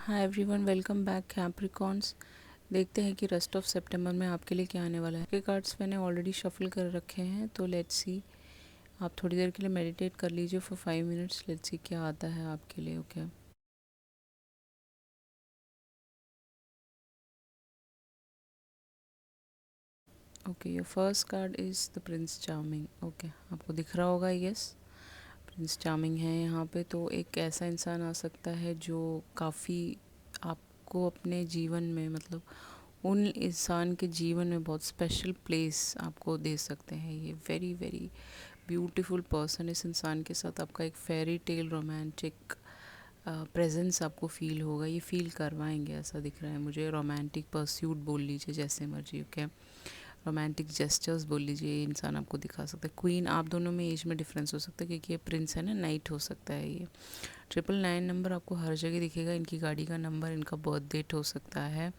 Hi everyone, welcome back Capricorns. देखते हैं कि रेस्ट ऑफ सितंबर में आपके लिए क्या आने वाला है। के कार्ड्स मैंने ऑलरेडी शफल कर रखे हैं, तो लेट्स सी। आप थोड़ी देर के लिए मेडिटेट कर लीजिए फॉर 5 मिनट्स। लेट्स सी क्या आता है आपके लिए। Okay okay, your first card is the Prince charming. Okay, आपको दिख रहा होगा, यस, प्रिंस चार्मिंग है यहाँ पे। तो एक ऐसा इंसान आ सकता है जो काफ़ी आपको अपने जीवन में, मतलब उन इंसान के जीवन में बहुत स्पेशल प्लेस आपको दे सकते हैं। ये वेरी वेरी ब्यूटीफुल पर्सन। इस इंसान के साथ आपका एक फेरी टेल रोमांटिक प्रेजेंस आपको फील होगा, ये फील करवाएंगे, ऐसा दिख रहा है मुझे। रोमांटिक परस्यूट बोल लीजिए, जैसे मर्जी। ओके, रोमांटिक जेस्चर्स बोल लीजिए, ये इंसान आपको दिखा सकता है। क्वीन, आप दोनों में एज में डिफरेंस हो सकता है क्योंकि ये प्रिंस है ना, नाइट हो सकता है। ये 999 नंबर आपको हर जगह दिखेगा। इनकी गाड़ी का नंबर, इनका बर्थ डेट हो सकता है।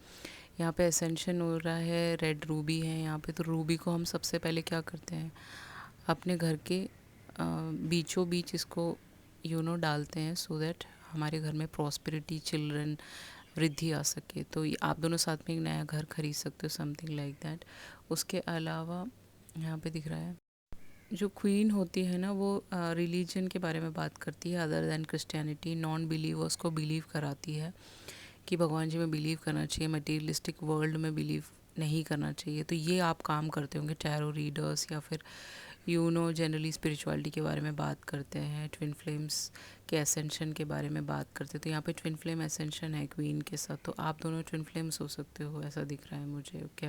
यहाँ पे असेंशन हो रहा है, रेड रूबी है यहाँ पे। तो रूबी को हम सबसे पहले क्या करते हैं, अपने घर के बीचों बीच इसको डालते हैं, सो दैट हमारे घर में प्रॉस्पेरिटी, चिल्ड्रन, वृद्धि आ सके। तो आप दोनों साथ में एक नया घर खरीद सकते हो, समथिंग लाइक दैट। उसके अलावा यहाँ पे दिख रहा है, जो क्वीन होती है ना, वो रिलीजन के बारे में बात करती है, other than Christianity. Non believers को बिलीव कराती है कि भगवान जी में बिलीव करना चाहिए, मटेरियलिस्टिक वर्ल्ड में बिलीव नहीं करना चाहिए। तो ये आप काम करते होंगे, टैरो रीडर्स, या फिर जनरली स्पिरिचुअलिटी के बारे में बात करते हैं, ट्विन फ्लेम्स के एसेंशन के बारे में बात करते हैं। तो यहाँ पे ट्विन फ्लेम एसेंशन है क्वीन के साथ, तो आप दोनों ट्विन फ्लेम्स हो सकते हो, ऐसा दिख रहा है मुझे। ओके,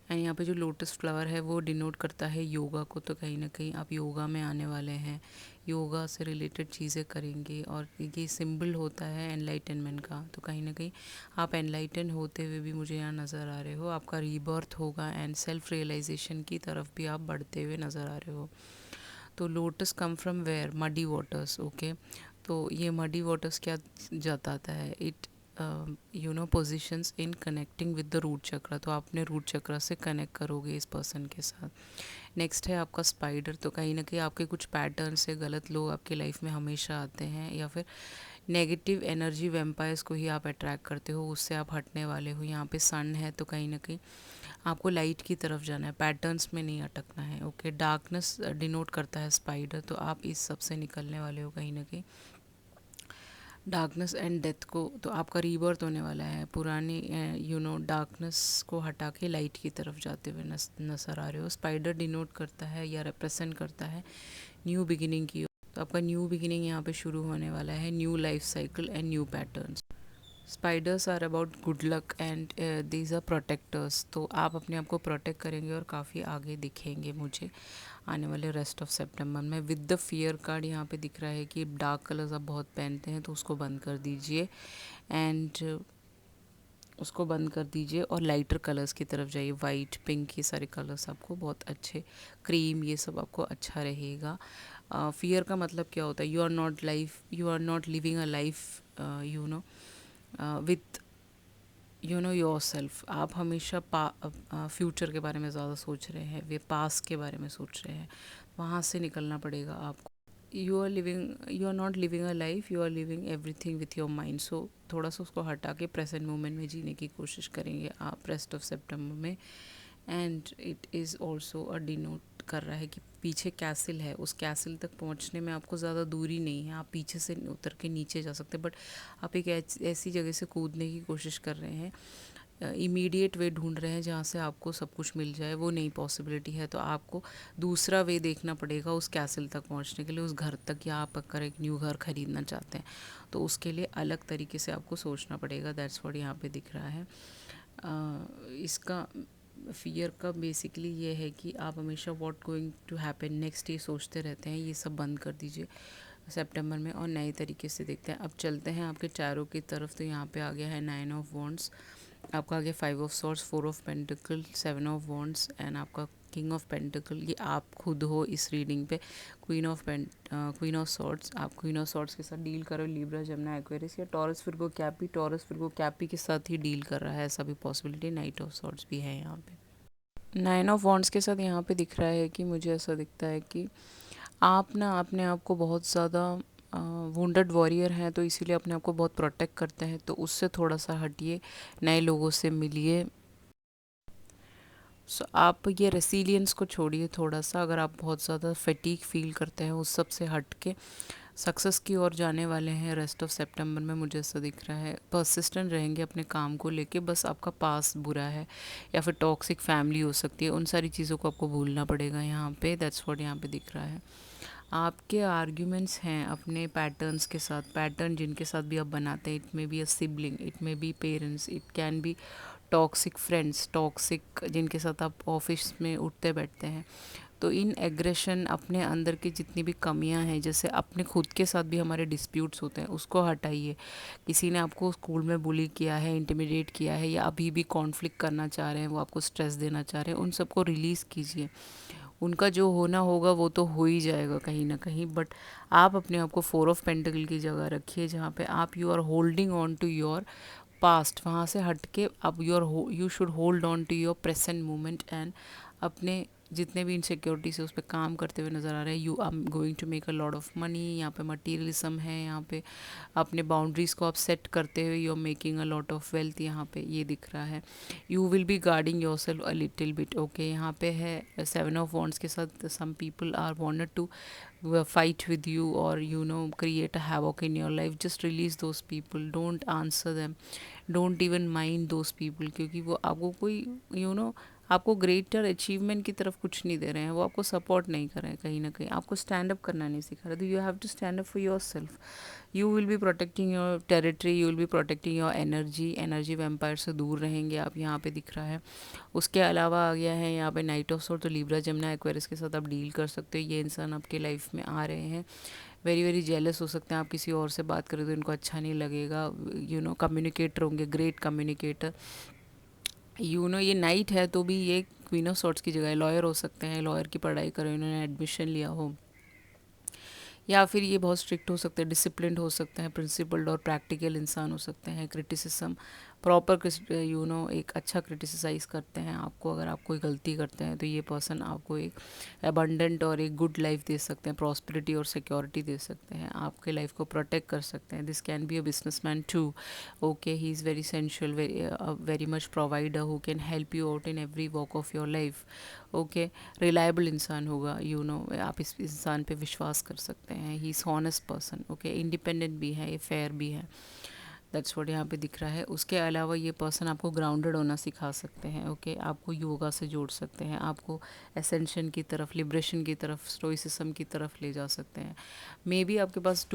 एंड यहाँ पे जो लोटस फ्लावर है वो डिनोट करता है योगा को। तो कहीं ना कहीं आप योगा में आने वाले हैं, योगा से रिलेटेड चीज़ें करेंगे, और ये सिंबल होता है एनलाइटनमेंट का। तो कहीं ना कहीं आप एनलाइटन होते हुए भी मुझे यहाँ नज़र आ रहे हो। आपका रीबर्थ होगा एंड सेल्फ रियलाइजेशन की तरफ भी आप बढ़ते हुए नज़र आ रहे हो। तो lotus come from where, muddy waters. Okay, तो ये मडी वाटर्स क्या जताता है, it positions in connecting with the root chakra. तो आप अपने रूट चक्र से कनेक्ट करोगे इस पर्सन के साथ। नेक्स्ट है आपका स्पाइडर। तो कहीं ना कहीं आपके कुछ पैटर्न से गलत लोग आपके लाइफ में हमेशा आते हैं, या फिर नेगेटिव एनर्जी वेम्पायर्स को ही आप अट्रैक्ट करते हो, उससे आप हटने वाले हो। यहाँ पे सन है, तो कहीं ना कहीं आपको लाइट की तरफ जाना है, पैटर्न्स में नहीं अटकना है। ओके, डार्कनेस डिनोट करता है स्पाइडर, तो आप इस सब से निकलने वाले हो कहीं ना कहीं, डार्कनेस एंड डेथ को। तो आपका रीबर्थ होने वाला है, पुरानी डार्कनेस को हटा के लाइट की तरफ जाते हुए नजर आ रहे हो। स्पाइडर डिनोट करता है या रिप्रेजेंट करता है न्यू बिगिनिंग की। तो आपका न्यू बिगिनिंग यहाँ पे शुरू होने वाला है, new life cycle and new patterns. Spiders are about good luck and these are protectors. तो आप अपने आप को प्रोटेक्ट करेंगे और काफ़ी आगे दिखेंगे मुझे आने वाले रेस्ट ऑफ सितंबर में। विद द फियर कार्ड यहाँ पे दिख रहा है कि डार्क कलर्स आप बहुत पहनते हैं, तो उसको बंद कर दीजिए, एंड उसको बंद कर दीजिए और लाइटर कलर्स की तरफ जाइए। वाइट, पिंक, ये सारे कलर्स आपको बहुत अच्छे, क्रीम, ये सब आपको अच्छा रहेगा। फियर का मतलब क्या होता है, you are not living a life with your self. आप हमेशा फ्यूचर के बारे में ज़्यादा सोच रहे हैं, वे पास्ट के बारे में सोच रहे हैं, वहाँ से निकलना पड़ेगा आपको। You are not living a life, you are living everything with your mind. So थोड़ा सा उसको हटा के प्रेजेंट मोमेंट में जीने की कोशिश करेंगे आप रेस्ट ऑफ सितंबर में। And it is also a denote कर रहा है कि पीछे कैसल है, उस कैसल तक पहुंचने में आपको ज़्यादा दूरी नहीं है, आप पीछे से उतर के नीचे जा सकते हैं, बट आप एक ऐसी जगह से कूदने की कोशिश कर रहे हैं, इमीडिएट वे ढूंढ रहे हैं जहाँ से आपको सब कुछ मिल जाए, वो नई पॉसिबिलिटी है। तो आपको दूसरा वे देखना पड़ेगा उस कैसल तक पहुँचने के लिए, उस घर तक। या आप अगर एक न्यू घर ख़रीदना चाहते हैं तो उसके लिए अलग तरीके से आपको सोचना पड़ेगा। दैट्स व्हाट यहाँ पे दिख रहा है। इसका फियर का बेसिकली ये है कि आप हमेशा what going to happen next ये सोचते रहते हैं। ये सब बंद कर दीजिए सितंबर में और नए तरीके से देखते हैं। अब चलते हैं आपके टैरो की तरफ। तो यहाँ पे आ गया है 9 ऑफ वॉन्ड्स, आपका आगे 5 of swords, 4 of pentacle, 7 of wands, and आपका किंग ऑफ पेंटिकल। ये आप खुद हो इस रीडिंग पे। क्वीन ऑफ सॉर्ड्स, आप क्वीन ऑफ सॉर्ड्स के साथ डील करो, लिब्रा, जमुना, एक्वेरियस, या टॉरस फिरगो कैपी। टॉरस फिरगो कैपी के साथ ही डील कर रहा है, ऐसा भी पॉसिबिलिटी। नाइट ऑफ सॉर्ड्स भी है यहाँ पे। 9 ऑफ वॉन्ड्स के साथ यहाँ पे दिख रहा है कि मुझे ऐसा दिखता है कि आप ना अपने आप को बहुत ज़्यादा वुंडेड वॉरियर हैं, तो इसीलिए अपने आप को बहुत प्रोटेक्ट करते हैं, तो उससे थोड़ा सा हटिए, नए लोगों से मिलिए। सो आप ये रेसिलियंस को छोड़िए थोड़ा सा, अगर आप बहुत ज़्यादा फटीग फील करते हैं उस सब से हट के सक्सेस की ओर जाने वाले हैं रेस्ट ऑफ सितंबर में, मुझे ऐसा दिख रहा है। पर्सिस्टेंट रहेंगे अपने काम को लेके, बस आपका पास बुरा है या फिर टॉक्सिक फैमिली हो सकती है, उन सारी चीज़ों को आपको भूलना पड़ेगा यहाँ पे। दैट्स व्हाट यहाँ पे दिख रहा है। आपके आर्ग्यूमेंट्स हैं अपने पैटर्न्स के साथ, पैटर्न जिनके साथ भी आप बनाते हैं, it may be a sibling, it may be parents, it can be toxic friends, toxic जिनके साथ आप ऑफिस में उठते बैठते हैं। तो इन एग्रेशन, अपने अंदर की जितनी भी कमियां हैं, जैसे अपने खुद के साथ भी हमारे डिस्प्यूट्स होते हैं, उसको हटाइए। किसी ने आपको स्कूल में बुली किया है, इंटिमिडेट किया है, या अभी भी कॉन्फ्लिक्ट करना चाह रहे हैं, वो आपको स्ट्रेस देना चाह रहे हैं, उन सबको रिलीज़ कीजिए। उनका जो होना होगा वो तो हो ही जाएगा कहीं ना कहीं, बट आप अपने आप को 4 ऑफ पेंटिकल की जगह रखिए, जहाँ पे आप you are holding on to your past. वहाँ से हट के अब you should hold on to your present moment, and अपने जितने भी इनसिक्योरिटीज है उस पर काम करते हुए नज़र आ रहे हैं। You are going to make a lot of money, यहाँ पे मटीरियलिज्म है, यहाँ पे अपने बाउंड्रीज़ को आप सेट करते हुए you are making a lot of wealth, यहाँ पे ये दिख रहा है। You will be guarding your self a little bit, okay. यहाँ पे है 7 ऑफ वॉन्ड्स के साथ, some people are wanted to fight with you, or create a havoc in your life. Just release those people, don't answer them, don't even mind those people, क्योंकि वो आपको कोई आपको ग्रेटर अचीवमेंट की तरफ कुछ नहीं दे रहे हैं, वो आपको सपोर्ट नहीं कर रहे हैं, कहीं ना कहीं आपको स्टैंड अप करना नहीं सिखा रहे। तो you have to stand up for your self. You will be protecting your territory, you will be protecting your energy vampire से दूर रहेंगे आप, यहाँ पे दिख रहा है। उसके अलावा आ गया है यहाँ पे नाइट ऑफ सोर्ड, तो लिब्रा जमुना एक्वेरियस के साथ आप डील कर सकते हो। ये इंसान आपके लाइफ में आ रहे हैं, वेरी वेरी जेलस हो सकते हैं, आप किसी और से बात करें तो इनको अच्छा नहीं लगेगा। कम्युनिकेटर होंगे, ग्रेट कम्युनिकेटर। ये नाइट है तो भी ये क्वीन ऑफ सॉर्ट्स की जगह है, लॉयर हो सकते हैं, लॉयर की पढ़ाई करें, इन्होंने एडमिशन लिया हो, या फिर ये बहुत स्ट्रिक्ट हो सकते हैं, डिसिप्लिन्ड हो सकते हैं, प्रिंसिपल्ड और प्रैक्टिकल इंसान हो सकते हैं। क्रिटिसिज्म प्रॉपर एक अच्छा क्रिटिसाइज़ करते हैं आपको, अगर आप कोई गलती करते हैं तो ये पर्सन आपको एक अबंडेंट और एक गुड लाइफ दे सकते हैं, प्रॉस्पेरिटी और सिक्योरिटी दे सकते हैं, आपके लाइफ को प्रोटेक्ट कर सकते हैं। This can be a businessman too, okay. He is very sensual, very much provider who can help you out in every walk of your life, okay. Reliable इंसान होगा, आप इस इंसान पे विश्वास कर सकते हैं। He is honest person, okay. Independent भी है, ये फेयर भी है। दैट्स व्हाट यहाँ पे दिख रहा है। उसके अलावा ये पर्सन आपको ग्राउंडेड होना सिखा सकते हैं, ओके। आपको योगा से जोड़ सकते हैं, आपको एसेंशन की तरफ, लिब्रेशन की तरफ, स्टोइसिज्म की तरफ ले जा सकते हैं। मे बी आपके पास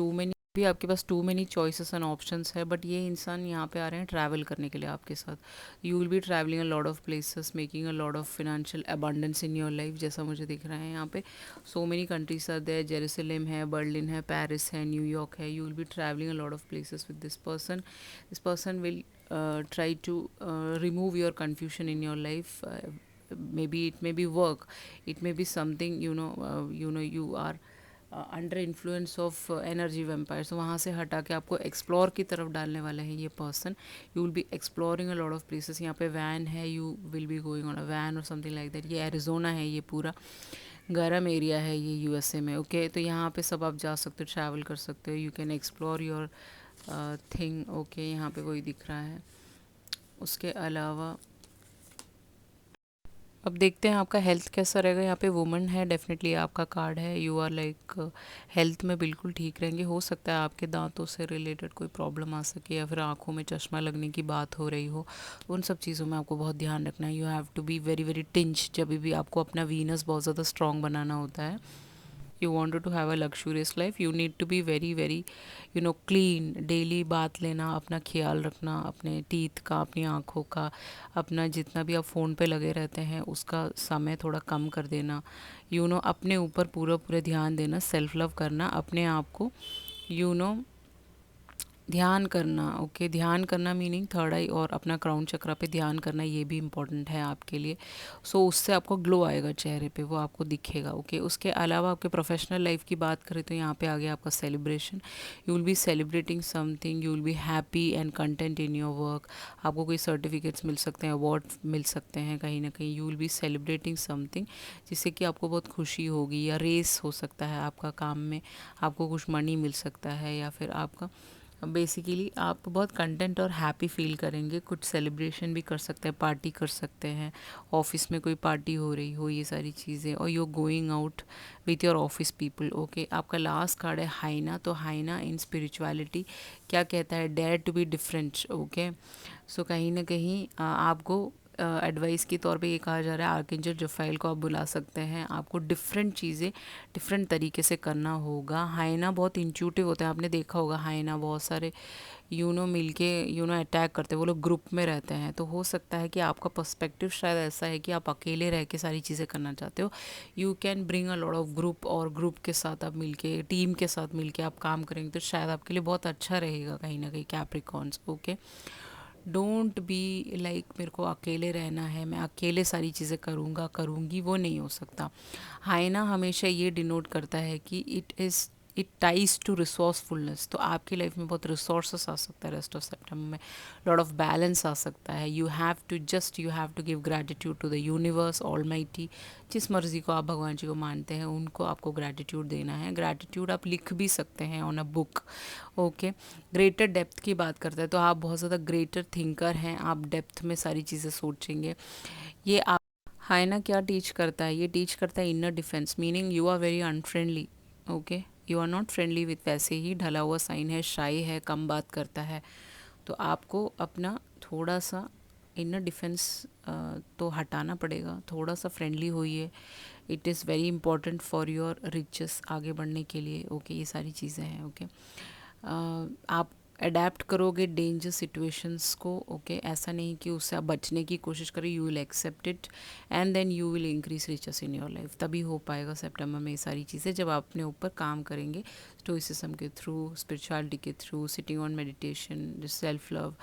too many choices and options है, बट ये इंसान यहाँ पे आ रहे हैं ट्रैवल करने के लिए आपके साथ। You will be travelling a lot of places, making a lot of financial abundance in your life, जैसा मुझे दिख रहा है यहाँ पे। So many countries are there, Jerusalem है, बर्लिन है, पेरिस है, न्यूयॉर्क है। You will be travelling a lot of places with this person. This person will try to remove your confusion in your life. Maybe it may be work, it may be something, you are under influence of energy vampire, तो वहाँ से हटा के आपको explore की तरफ डालने वाला है ये person. You will be exploring a lot of places. यहाँ पे वैन है, you will be going on a van और समथिंग लाइक दैट। ये एरिजोना है, ये पूरा गर्म एरिया है ये यूएसए में, ओके। तो यहाँ पे सब आप जा सकते हो, ट्रैवल कर सकते हो, you can explore your thing, okay. यहाँ पे वही दिख रहा है। उसके अलावा अब देखते हैं आपका हेल्थ कैसा रहेगा। यहाँ पे वुमन है, डेफिनेटली आपका कार्ड है। यू आर लाइक हेल्थ में बिल्कुल ठीक रहेंगे। हो सकता है आपके दांतों से रिलेटेड कोई प्रॉब्लम आ सके, या फिर आंखों में चश्मा लगने की बात हो रही हो, उन सब चीज़ों में आपको बहुत ध्यान रखना है। You have to be very very tinch, जब भी आपको अपना वीनस बहुत ज़्यादा स्ट्रॉन्ग बनाना होता है, you wanted to have a luxurious life, you need to be very very clean, daily बात लेना, अपना ख्याल रखना, अपने टीथ का, अपनी आँखों का, अपना जितना भी आप फ़ोन पे लगे रहते हैं उसका समय थोड़ा कम कर देना, अपने ऊपर पूरा पूरा ध्यान देना, सेल्फ लव करना अपने आप को, यू नो ध्यान करना, ओके, ध्यान करना मीनिंग थर्ड आई और अपना क्राउन चक्रा पे ध्यान करना, ये भी इम्पॉर्टेंट है आपके लिए। सो उससे आपको ग्लो आएगा चेहरे पे, वो आपको दिखेगा, ओके। उसके अलावा आपके प्रोफेशनल लाइफ की बात करें तो यहाँ पे आ गया आपका celebration. You will be celebrating something, you will be happy and content in your work. आपको कोई सर्टिफिकेट्स मिल सकते हैं, अवार्ड मिल सकते हैं कहीं ना कहीं। You will be celebrating something जिससे कि आपको बहुत खुशी होगी, या रेस हो सकता है आपका काम में, आपको कुछ मनी मिल सकता है, या फिर आपका बेसिकली आप बहुत कंटेंट और हैप्पी फील करेंगे। कुछ सेलिब्रेशन भी कर सकते हैं, पार्टी कर सकते हैं, ऑफिस में कोई पार्टी हो रही हो, ये सारी चीज़ें, और you going out with your office people, okay. आपका लास्ट कार्ड है हाइना। तो हाइना इन स्पिरिचुअलिटी क्या कहता है, dare to be different, okay. So कहीं ना कहीं आपको एडवाइस के तौर पे ये कहा जा रहा है, आर्कएंजल जफाइल को आप बुला सकते हैं। आपको डिफरेंट चीज़ें डिफरेंट तरीके से करना होगा। हाइना बहुत इंट्यूटिव होता है, आपने देखा होगा हाइना बहुत सारे मिलके अटैक करते हैं, वो लोग ग्रुप में रहते हैं। तो हो सकता है कि आपका पर्सपेक्टिव शायद ऐसा है कि आप अकेले रह के सारी चीज़ें करना चाहते हो। You can bring a lot of group, और ग्रुप के साथ आप मिलके, टीम के साथ मिलके आप काम करेंगे तो शायद आपके लिए बहुत अच्छा रहेगा कहीं ना कहीं, Capricorns, okay. Don't be like मेरे को अकेले रहना है, मैं अकेले सारी चीज़ें करूँगा करूँगी, वो नहीं हो सकता। हाइना हमेशा ये डिनोट करता है कि इट टाइज टू रिसोर्सफुलनेस। तो आपकी लाइफ में बहुत रिसोर्सेस आ सकता है रेस्ट ऑफ सेप्टेम्बर में, लॉट ऑफ बैलेंस आ सकता है। You have to give gratitude to the universe almighty. जिस मर्ज़ी को आप भगवान जी को मानते हैं उनको आपको ग्रैटिट्यूड देना है। ग्रैटिट्यूड आप लिख भी सकते हैं on a book, okay. Greater depth की बात करते हैं तो आप बहुत ज़्यादा ग्रेटर थिंकर हैं, आप डेप्थ में सारी चीज़ें सोचेंगे। ये आप हाइना क्या टीच करता है, ये टीच करता है inner defence, meaning you are very unfriendly, okay. You are not friendly with, वैसे ही ढला हुआ साइन है, शाई है, कम बात करता है। तो आपको अपना थोड़ा सा इनर डिफेंस तो हटाना पड़ेगा, थोड़ा सा फ्रेंडली होइए। It is very important for your riches आगे बढ़ने के लिए, ओके। ये सारी चीज़ें हैं, ओके। आप अडेप्ट करोगे डेंजर सिचुएशंस को, ओके। ऐसा नहीं कि उससे आप बचने की कोशिश करें, you will accept it and then you will increase riches in your life. तभी हो पाएगा सितंबर में ये सारी चीज़ें, जब आप अपने ऊपर काम करेंगे स्टोइसिज्म के थ्रू, स्पिरिचुअलिटी के through, sitting on meditation, self love,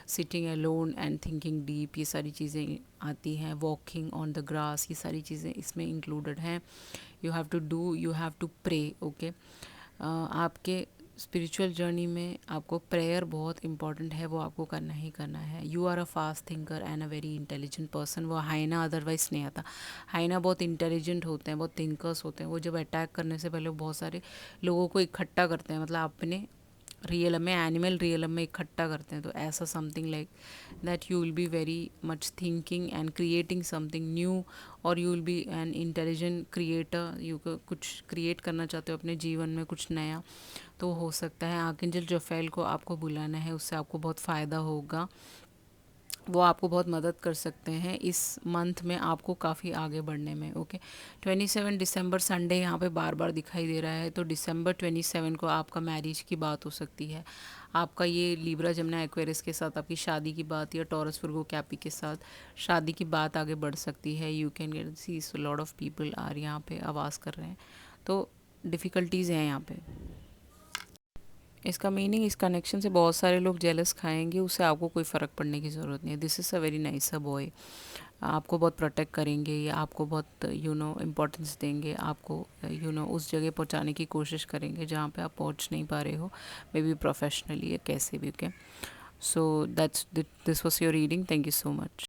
sitting alone and thinking deep, ये सारी चीज़ें आती हैं। वॉकिंग ऑन द ग्रास, ये सारी चीज़ें इसमें इंक्लूडेड हैं। You have to pray, okay. आपके स्पिरिचुअल जर्नी में आपको प्रेयर बहुत इंपॉर्टेंट है, वो आपको करना ही करना है। You are a fast thinker and a very intelligent person. वो हाइना अदरवाइज नहीं आता। हाइना बहुत इंटेलिजेंट होते हैं, बहुत थिंकर्स होते हैं। वो जब अटैक करने से पहले बहुत सारे लोगों को इकट्ठा करते हैं, मतलब अपने रियलम में, एनिमल रियलम में इकट्ठा करते हैं। तो ऐसा something like that you will be very much thinking and creating something new, और you will be an intelligent creator. You कुछ क्रिएट करना चाहते हो अपने जीवन में, कुछ नया। तो हो सकता है आर्कएंजल जोफेल को आपको बुलाना है, उससे आपको बहुत फ़ायदा होगा। वो आपको बहुत मदद कर सकते हैं इस मंथ में, आपको काफ़ी आगे बढ़ने में, ओके। 27 दिसंबर संडे यहाँ पे बार बार दिखाई दे रहा है, तो दिसंबर 27 को आपका मैरिज की बात हो सकती है। आपका ये लिब्रा जमुना एक्वेरियस के साथ आपकी शादी की बात, या टॉरस विर्गो कैपी के साथ शादी की बात आगे बढ़ सकती है। You can get see lot of people are यहाँ पे आवाज़ कर रहे हैं, तो डिफ़िकल्टीज़ हैं यहाँ पे। इसका मीनिंग, इस कनेक्शन से बहुत सारे लोग जेलस खाएंगे, उससे आपको कोई फ़र्क पड़ने की ज़रूरत नहीं है। This is a very nice a boy. आपको बहुत प्रोटेक्ट करेंगे, या आपको बहुत इम्पोर्टेंस देंगे, आपको उस जगह पहुंचाने की कोशिश करेंगे जहाँ पे आप पहुंच नहीं पा रहे हो, मे बी प्रोफेशनली या कैसे भी, okay. So that's this was your reading, thank you so much.